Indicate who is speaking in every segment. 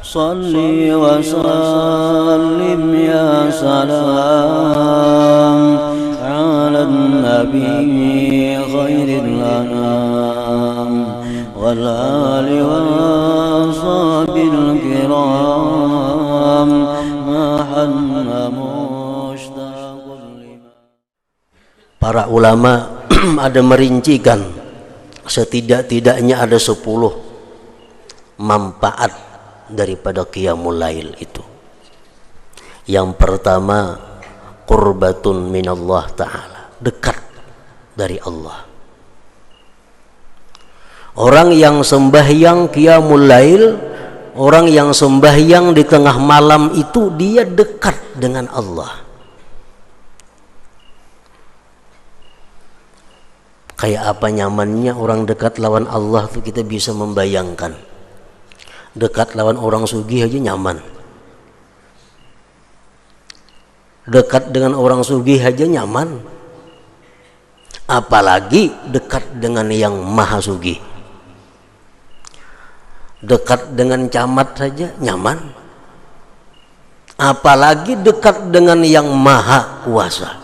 Speaker 1: Salli wa sallim ya salam ala nabi khairil anam wal ali wa sahbil kiram mahanna mushtaqul liman. Para ulama ada merincikan setidak-tidaknya ada 10 manfaat daripada qiyamul lail itu. Yang pertama, qurbatun minallah ta'ala, dekat dari Allah. Orang yang sembahyang qiyamul lail, orang yang sembahyang di tengah malam itu, dia dekat dengan Allah. Kayak apa nyamannya orang dekat lawan Allah tuh kita bisa membayangkan. Dekat lawan orang sugih aja nyaman. Dekat dengan orang sugih aja nyaman. Apalagi dekat dengan yang maha sugih. Dekat dengan camat saja nyaman. Apalagi dekat dengan yang maha kuasa.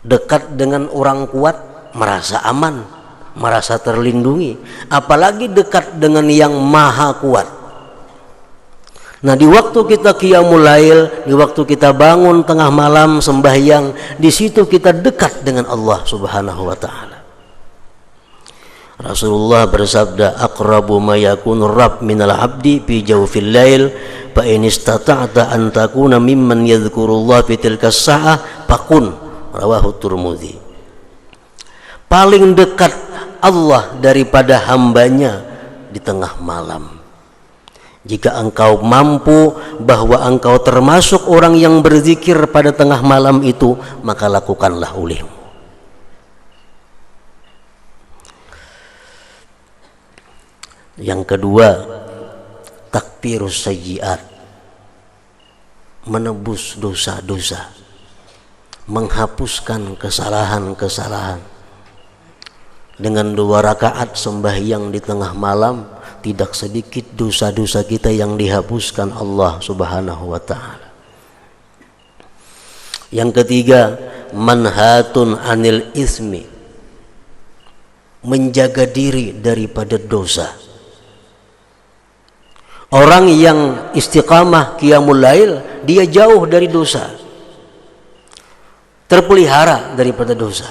Speaker 1: Dekat dengan orang kuat merasa aman, merasa terlindungi, apalagi dekat dengan yang maha kuat. Nah, di waktu kita qiyamul lail, di waktu kita bangun tengah malam sembahyang, di situ kita dekat dengan Allah Subhanahu wa taala. Rasulullah bersabda, aqrabu ma yakunu rabb minal abdi fi jawfil lail fa in istata'ta an takuna mimman yadhkurullah fi tilka as-sa'ah fakun. Rawahu Tirmidzi. Paling dekat Allah daripada hambanya di tengah malam. Jika engkau mampu bahwa engkau termasuk orang yang berzikir pada tengah malam itu, maka lakukanlah olehmu. Yang kedua, takfirus sayyi'at, menebus dosa-dosa, menghapuskan kesalahan-kesalahan. Dengan 2 rakaat sembahyang di tengah malam, tidak sedikit dosa-dosa kita yang dihapuskan Allah Subhanahu wa taala. Yang ketiga, manhatun anil ismi, menjaga diri daripada dosa. Orang yang istiqamah qiyamul lail, dia jauh dari dosa, terpelihara daripada dosa,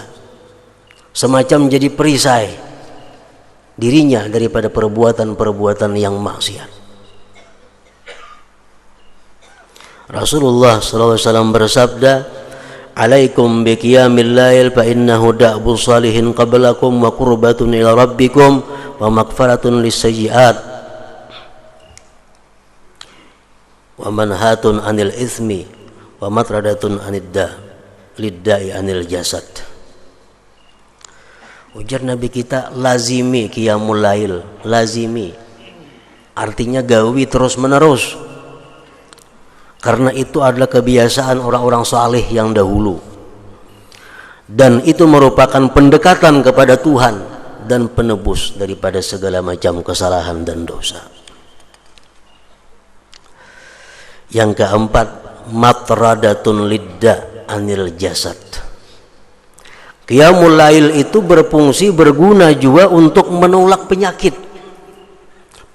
Speaker 1: semacam jadi perisai dirinya daripada perbuatan-perbuatan yang maksiat. Rasulullah SAW bersabda, alaikum biqiyamil lail fa innahu da'bu salihin qablakum wa qurbatun ila rabbikum wa maghfaratun lisayyi'at wa manhatun anil ismi wa matradatun anidda liddai anil jasad. Ujar Nabi kita, lazimi qiyamul lail, lazimi artinya gawi terus menerus, karena itu adalah kebiasaan orang-orang saleh yang dahulu, dan itu merupakan pendekatan kepada Tuhan dan penebus daripada segala macam kesalahan dan dosa. Yang keempat, matradatun lidda anil jasad. Qiyamul lail itu berfungsi, berguna juga untuk menolak penyakit.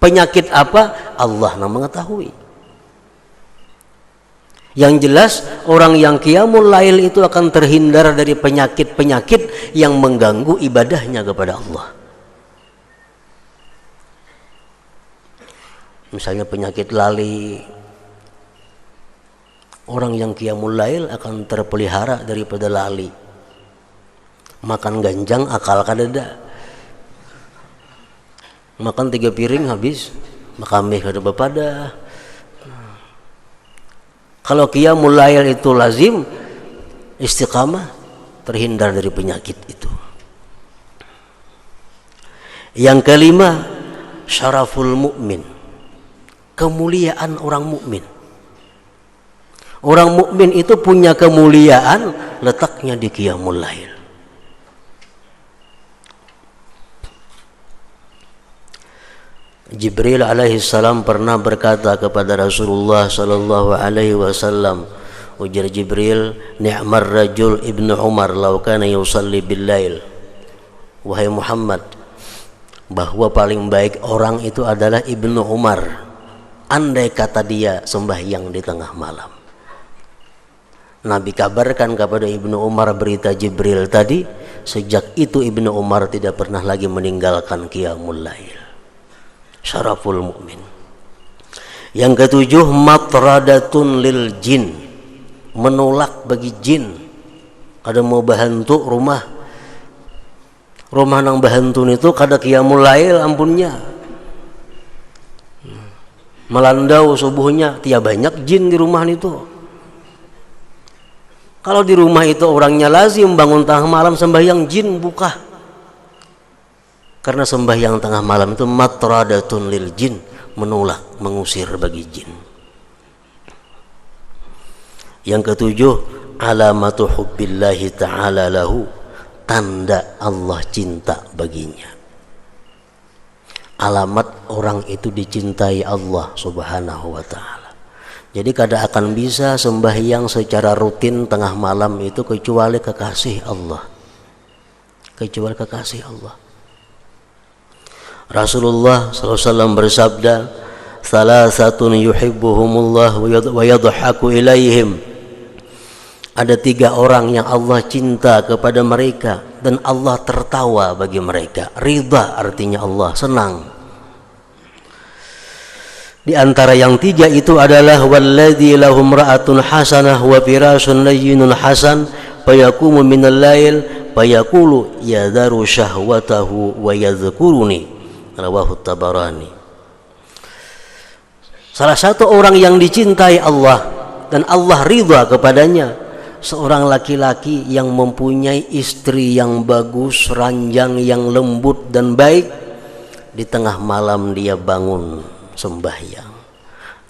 Speaker 1: Penyakit apa? Allah yang mengetahui. Yang jelas orang yang qiyamul lail itu akan terhindar dari penyakit-penyakit yang mengganggu ibadahnya kepada Allah. Misalnya penyakit lali. Orang yang qiyamul lail akan terpelihara daripada lali. Makan ganjang akal kadada. Makan 3 piring habis, makamih kada bepada. Kalau qiyamul lail itu lazim, istiqamah, terhindar dari penyakit itu. Yang kelima, syaraful mukmin, kemuliaan orang mukmin. Orang mukmin itu punya kemuliaan, letaknya di qiyamul lail. Jibril alaihi salam pernah berkata kepada Rasulullah sallallahu alaihi wasallam, ujar Jibril, ni'mar rajul ibnu Umar law kana yusalli bil lail. Wahai Muhammad, bahwa paling baik orang itu adalah Ibnu Umar, andai kata dia sembahyang di tengah malam. Nabi kabarkan kepada Ibnu Umar berita Jibril tadi. Sejak itu Ibnu Umar tidak pernah lagi meninggalkan qiyamul lail. Syaraful mukmin. Yang ketujuh, matradatun lil jin, menolak bagi jin. Ada mau bahantu rumah nang bahantu itu kada qiyamul lail ampunnya. Melandau subuhnya, tiap banyak jin di rumah itu. Kalau di rumah itu orangnya lazim bangun tengah malam sembahyang, jin buka. Karena sembahyang tengah malam itu matradatun lil jin, menolak, mengusir bagi jin. Yang ketujuh, alamatu hubbillahi ta'ala lahu, tanda Allah cinta baginya. Alamat orang itu dicintai Allah subhanahu wa ta'ala. Jadi kada akan bisa sembahyang secara rutin tengah malam itu kecuali kekasih Allah. Kecuali kekasih Allah. Rasulullah SAW bersabda, salasatun yuhibbuhumullah wa yadhaku ilaihim. Ada 3 orang yang Allah cinta kepada mereka dan Allah tertawa bagi mereka. Ridha artinya Allah senang. Di antara yang 3 itu adalah walladzi lahum ra'atun hasanah wa firasun layyinun hasan fayaqumu minal lail fayaqulu yadharu syahwatahu wa yadhkuruni, rawahu Tabarani. Salah satu orang yang dicintai Allah dan Allah ridha kepadanya, seorang laki-laki yang mempunyai istri yang bagus, ranjang yang lembut dan baik. Di tengah malam dia bangun sembahyang.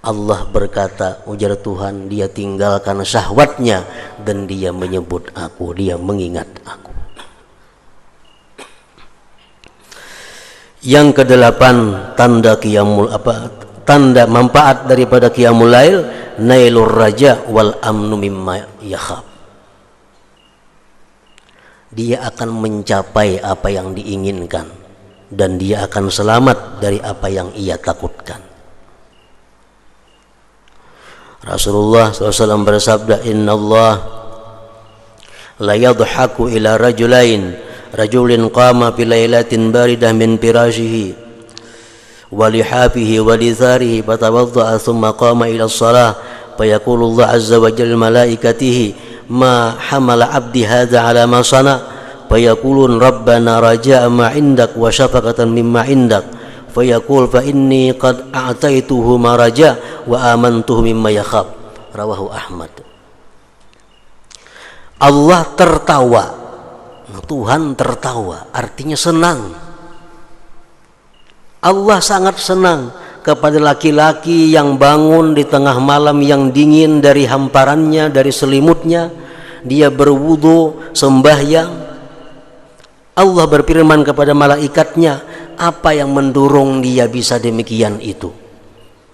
Speaker 1: Allah berkata, ujar Tuhan, dia tinggalkan syahwatnya dan dia menyebut aku, dia mengingat aku. Yang ke-8, tanda manfaat daripada qiyamul lail, nailur raja wal amnu mimma yakhaf. Dia akan mencapai apa yang diinginkan dan dia akan selamat dari apa yang ia takutkan. Rasulullah SAW bersabda, Inna Allah la yadhaku ila rajulin qama fi lailatin baridah min firashihi wa lihafihi wa litharihi fatawadda'a thumma qama ila as-salah fayaqulu Allah azza wa jalla malaikatihi ma hamala abdi hadha ala ma sana fayaqulun rabbana raja'a ma indak wa syafaqatan mimma indak fayaqul fa inni qad a'taituhu ma raja' wa amantuhu mimma yakhaf, rawahu Ahmad. Allah tertawa, Tuhan tertawa artinya senang. Allah sangat senang kepada laki-laki yang bangun di tengah malam yang dingin dari hamparannya, dari selimutnya, dia berwudu sembahyang. Allah berfirman kepada malaikatnya, apa yang mendorong dia bisa demikian itu?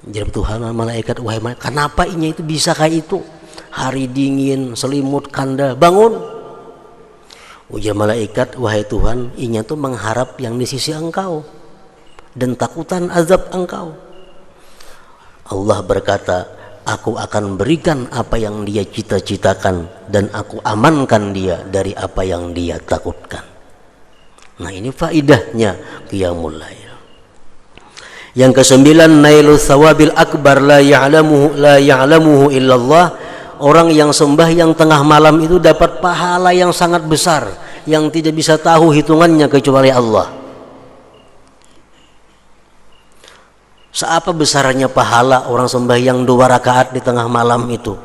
Speaker 1: Jadi Tuhan malaikat, wahai malaikat, kenapa inya itu bisa kayak itu? Hari dingin, selimut kanda, bangun. Ujar malaikat, wahai Tuhan, inya itu mengharap yang di sisi engkau dan takutan azab engkau. Allah berkata, aku akan berikan apa yang dia cita-citakan dan aku amankan dia dari apa yang dia takutkan. Nah, ini faidahnya qiyamul lail. Yang ke-9, nailu thawabil akbar la ya'lamuhu illallah. Orang yang sembahyang tengah malam itu dapat pahala yang sangat besar yang tidak bisa tahu hitungannya kecuali Allah. Seapa besarnya pahala orang sembahyang 2 rakaat di tengah malam itu?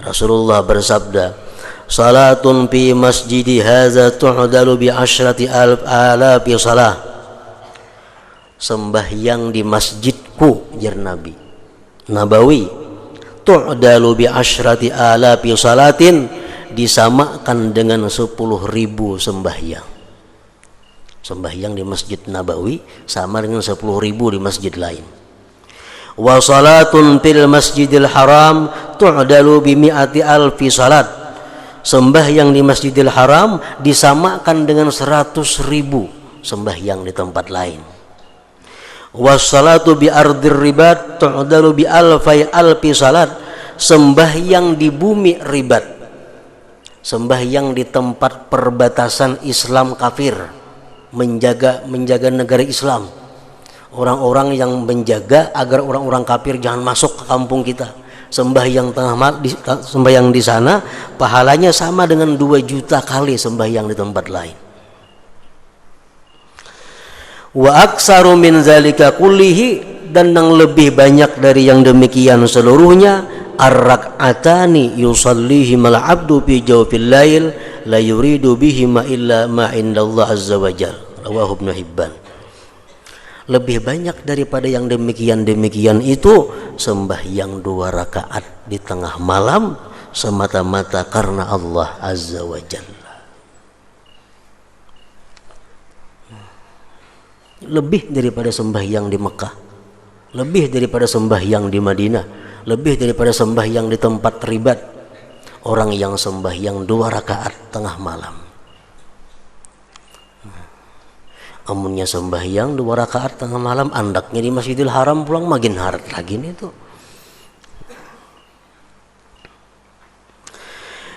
Speaker 1: Rasulullah bersabda, salatun fi masjidi hadza tu'dalu bi 10,000 salah. Sembahyang di masjidku, jar Nabi Nabawi, tu'dalu bi 10,000 salatin, disamakan dengan 10.000 sembahyang. Sembahyang di Masjid Nabawi sama dengan 10.000 di masjid lain. Wa salatun fil Masjidil Haram tu'dalu bi mi'ati alfi salat. Sembahyang di Masjidil Haram disamakan dengan 100.000 sembahyang di tempat lain. Wassalatu bi ardir ribat tu'dalu bi alfi salat. Sembahyang di bumi ribat, sembahyang di tempat perbatasan Islam kafir, menjaga negara Islam, orang-orang yang menjaga agar orang-orang kafir jangan masuk ke kampung kita. Sembahyang di sana pahalanya sama dengan 2 juta kali sembahyang di tempat lain. Wa aksaru min zalika kullihi, dan yang lebih banyak dari yang demikian seluruhnya, ar-rak'atani yusallihimal abdu fi jawfil lail la yuridu bihima illa ma indallah azza wajal. Rawahu Ibnu Hibban. Lebih banyak daripada yang demikian itu sembahyang 2 rakaat di tengah malam semata-mata karena Allah azza wajalla. Lebih daripada sembahyang di Mekah, lebih daripada sembahyang di Madinah, lebih daripada sembahyang di tempat ribat, orang yang sembahyang 2 rakaat tengah malam. Amunnya sembahyang 2 rakaat tengah malam, andaknya di Masjidil Haram pulang makin harat lagi nih tuh.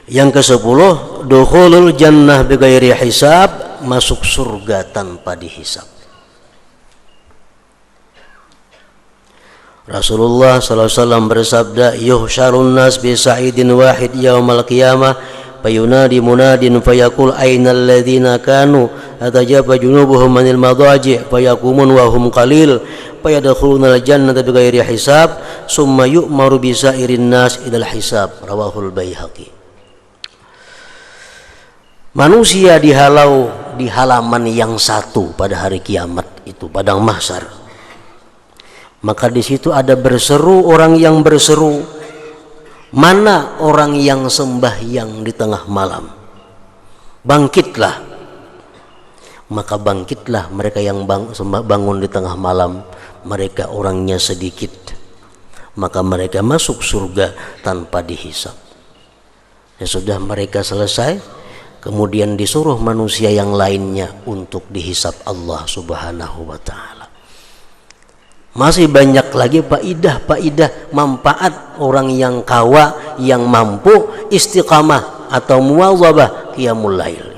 Speaker 1: Yang ke-10, dukhulul jannah bighairi hisab, masuk surga tanpa dihisab. Rasulullah sallallahu alaihi wasallam bersabda, yuhsyarun nas bi sa'idin wahid yaumal qiyamah fayunadi munadin fayaqul ainal ladzina kanu atajaba junubuhum manil madaji fayaqumun wa hum qalil fayadkhulunal jannata bighairi hisab summa yu'maru bi sa'irin nas idal hisab. Rawahul Baihaqi. Manusia dihalau di halaman yang satu pada hari kiamat itu, padang mahsyar. Maka di situ ada berseru orang yang berseru, mana orang yang sembahyang di tengah malam? Bangkitlah. Maka bangkitlah mereka yang bangun di tengah malam. Mereka orangnya sedikit. Maka mereka masuk surga tanpa dihisab. Ya sudah, mereka selesai. Kemudian disuruh manusia yang lainnya untuk dihisab Allah subhanahu wa ta'ala. Masih banyak lagi faidah manfaat orang yang kawa, yang mampu istiqamah atau muwazabah qiyamul lail.